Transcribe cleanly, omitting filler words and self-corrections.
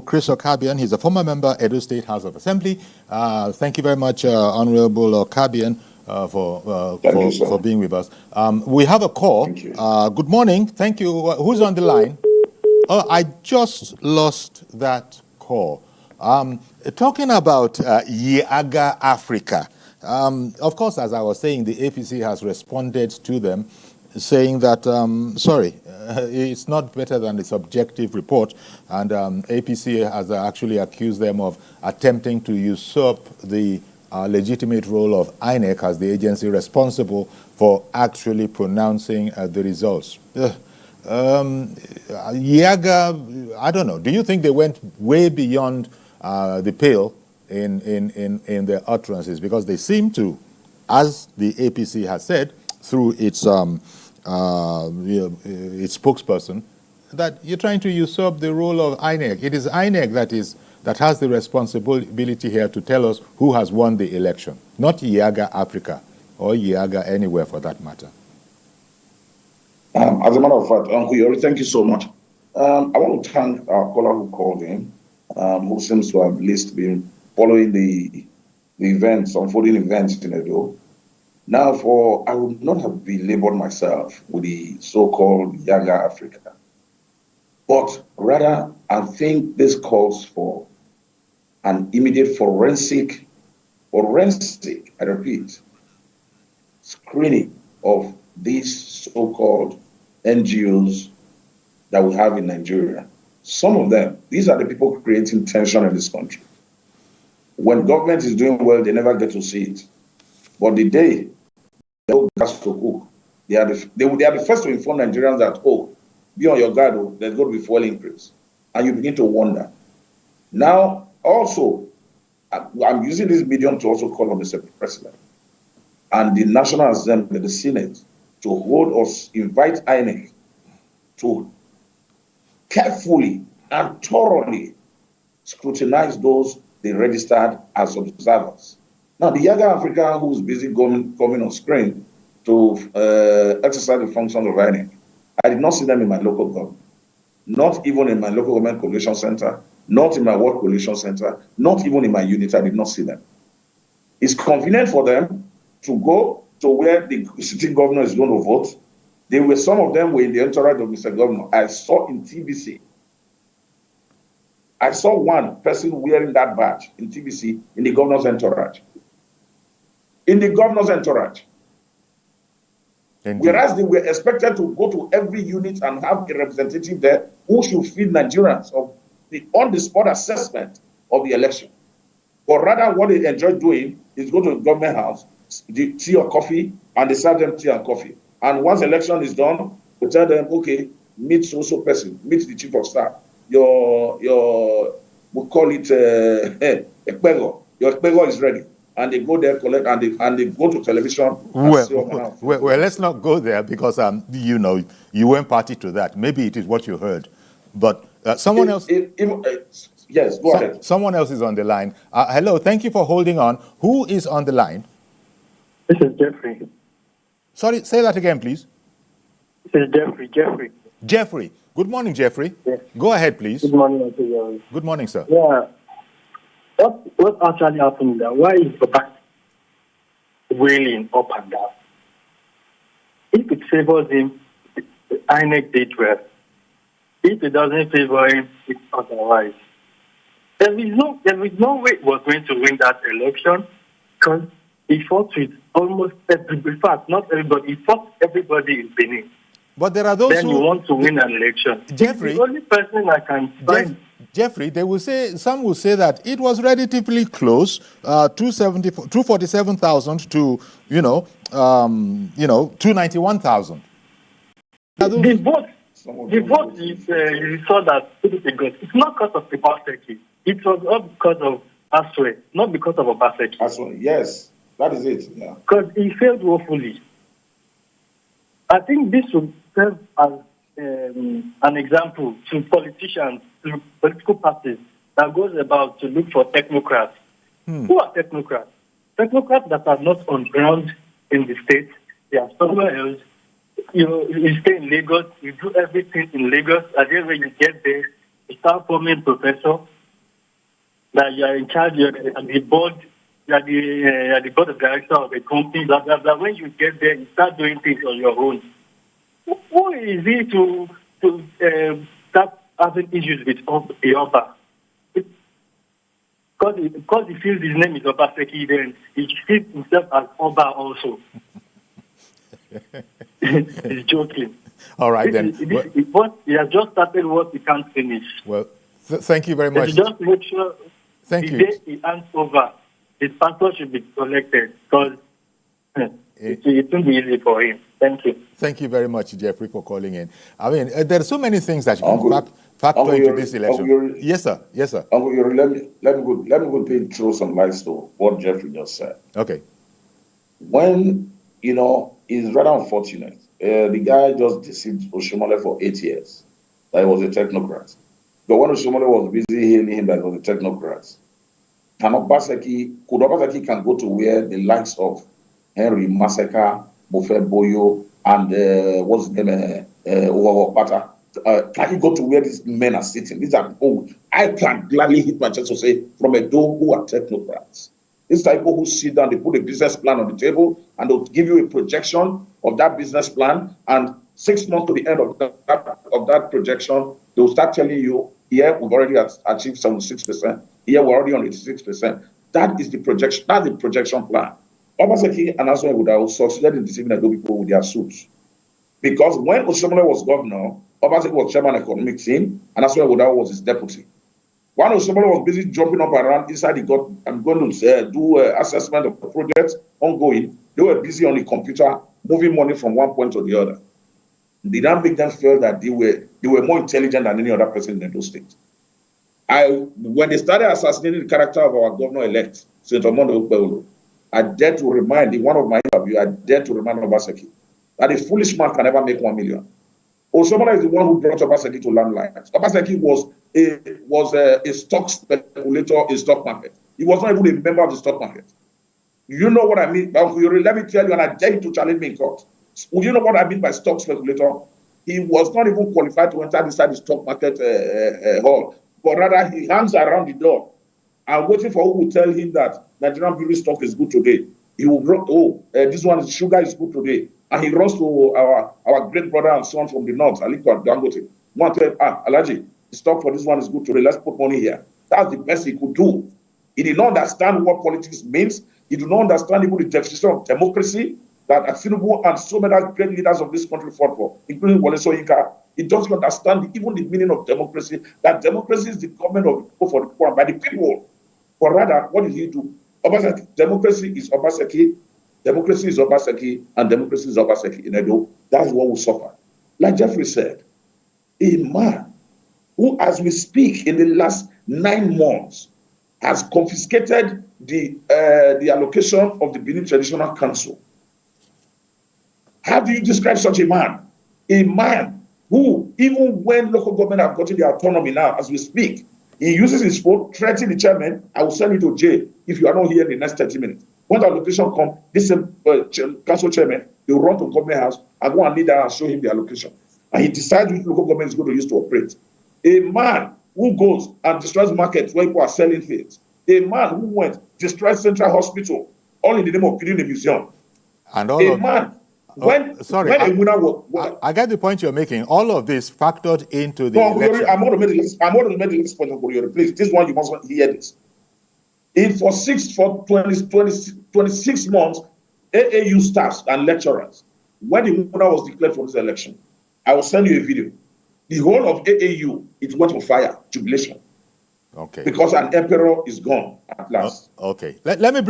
Chris Okaeben. He's a former member, Edo State House of Assembly. Thank you very much, Honorable Okaeben, for being with us. We have a call. Good morning. Thank you. Who's on the line? Oh, I just lost that call. Talking about Yiaga Africa. Of course, as I was saying, the APC has responded to them, saying that, it's not better than the subjective report, and APC has actually accused them of attempting to usurp the legitimate role of INEC as the agency responsible for actually pronouncing the results. Yiaga, I don't know, do you think they went way beyond the pale in their utterances? Because they seem to, as the APC has said, through its spokesperson, that you're trying to usurp the role of INEC. It is INEC that has the responsibility here to tell us who has won the election, not Yiaga Africa or Yiaga anywhere for that matter. As a matter of fact, Uncle Yori, thank you so much. I want to thank our caller who called in, who seems to have at least been following the events, unfolding events in Edo. Now, I would not have belabored myself with the so-called Yiaga Africa, but rather I think this calls for an immediate forensic, I repeat, screening of these so-called NGOs that we have in Nigeria. Some of them, these are the people creating tension in this country. When government is doing well, they never get to see it. But the day they have gas to cook, they are the first to inform Nigerians that, oh, be on your guard, oh, there's going to be fuel increase. And you begin to wonder. Now, also, I'm using this medium to also call on Mr. President and the National Assembly, the Senate, to hold us, invite INEC to carefully and thoroughly scrutinize those they registered as observers. Now, the Yiaga Africa, who's busy coming on screen to exercise the functions of INEC, I did not see them in my local government, not even in my local government coalition center, not in my ward coalition center, not even in my unit. I did not see them. It's convenient for them to go to where the sitting governor is going to vote. Some of them were in the entourage of Mr. Governor. I saw in TVC. I saw one person wearing that badge in TVC in the governor's entourage. In the governor's entourage. Indeed. Whereas they were expected to go to every unit and have a representative there who should feed Nigerians of the on-the-spot assessment of the election. But rather what they enjoy doing is go to the government house, the tea or coffee, and they serve them tea and coffee. And once election is done, we tell them, okay, meet so-so person, meet the chief of staff. We call it Ekpego. Your Ekpego is ready. And they go there, collect, and they go to television. Well, let's not go there because, you weren't party to that. Maybe it is what you heard. But someone else... yes, go ahead. Someone else is on the line. Hello, thank you for holding on. Who is on the line? This is Jeffrey. Sorry, say that again, please. This is Jeffrey. Jeffrey. Good morning, Jeffrey. Yes. Go ahead, please. Good morning, Mr. Good morning, sir. Yeah. What actually happened there? Why is the back wailing up and down? If it favors him, INEC did well. If it doesn't favor him, it's otherwise. There is no way he was going to win that election because he fought with almost everybody. In fact, not everybody. He fought everybody in Benin. But there are those then you want to win an election. Jeffrey, the only person I can find. Jeffrey, some will say that it was relatively close, 247,000 to 291,000. The vote is you saw that it's not because of the Obaseki. It was not because of Aswe, not because of Obaseki. Aswe, yes, that is it. Yeah. Because he failed woefully. I think this would serve as an example to politicians, to political parties that goes about to look for technocrats. Who are technocrats? Technocrats that are not on ground in the state. They are somewhere else. You stay in Lagos, you do everything in Lagos, and then when you get there, start forming professor, that you are in charge, you are the board, you are the board of director of a company, blah, blah, blah. When you get there, you start doing things on your own. Who is it to start having issues with the Oba? Because he feels his name is Obaseki, then he sees himself as Oba also. He's joking. All right, then. He has just started what he can't finish. Well, thank you very much. Just make sure the day he hands over, his passport should be collected, because it won't be easy for him. Thank you. Thank you very much, Jeffrey, for calling in. I mean, there are so many things that you can factor into this election. Yes, sir. Yes, sir. Uncle Yuri, let me go throw some lights to what Jeffrey just said. Okay. When, it's rather unfortunate. The guy just deceived Oshomole for 8 years. That he was a technocrat. But when Oshomole was busy hailing him that he was a technocrat, could Obaseki can go to where the likes of Henry Maseka, Mofe Boyo, and what's his name, Owawapata, can he go to where these men are sitting? These are people I can gladly hit my chest to say from a door who are technocrats. These are people who sit down, they put a business plan on the table, and they'll give you a projection of that business plan. And 6 months to the end of that projection, they'll start telling you, here we've already achieved 76%. Here we're already on 86%. That is the projection. That's the projection plan. Obaseki and Aswai would have succeeded in deceiving those people with their suits. Because when Oshomole was governor, Obaseki was chairman of the economic team, and Aswai Wodawo was his deputy. When Oshomole was busy jumping up around inside I'm going to do assessment of the projects ongoing, they were busy on the computer, moving money from one point to the other. They didn't make them feel that they were more intelligent than any other person in those states. When they started assassinating the character of our governor-elect, Senator Mondo Okpebholo, I dare to remind, in one of my interviews, I dare to remind Obaseki that a foolish man can never make 1 million. Oshomole is the one who brought Obaseki to landlines. Obaseki was a stock speculator in stock market. He was not even a member of the stock market. You know what I mean? Let me tell you, and I dare you to challenge me in court. You know what I mean by stock speculator? He was not even qualified to enter inside the stock market hall, but rather he hangs around the door and waiting for who will tell him that Nigerian brewery stock is good today. He will run, this one is sugar is good today. And he runs to our great brother and son from the north, Aliko Dangote. One tell Alaji, the stock for this one is good today. Let's put money here. That's the best he could do. He did not understand what politics means. He did not understand even the definition of democracy that Tinubu and so many great leaders of this country fought for, including Wole Soyinka. He doesn't understand even the meaning of democracy, that democracy is the government of the people for the people and by the people. But rather, what did he do? Democracy is Obaseki, democracy is Obaseki, and democracy is Obaseki in Edo. That's what will suffer. Like Jeffrey said, a man who, as we speak, in the last 9 months, has confiscated the allocation of the Benin Traditional Council. How do you describe such a man? A man who, even when local government have gotten their autonomy now, as we speak, he uses his phone, threatening the chairman, I will send you to jail if you are not here in the next 30 minutes. When the allocation comes, this council chairman, he will run to government house and go and lead there and show him the allocation. And he decides which local government is going to use to operate. A man who goes and destroys markets where people are selling things. A man who went, destroys Central Hospital, all in the name of building a museum. And all I get the point you're making. All of this factored into the election. I'm going to make the list point for you. Please, this one you must hear this. For 26 months, AAU staffs and lecturers, when the winner was declared for this election, I will send you a video. The whole of AAU, it went on fire, jubilation. Okay. Because an emperor is gone at last. Okay. Let me bring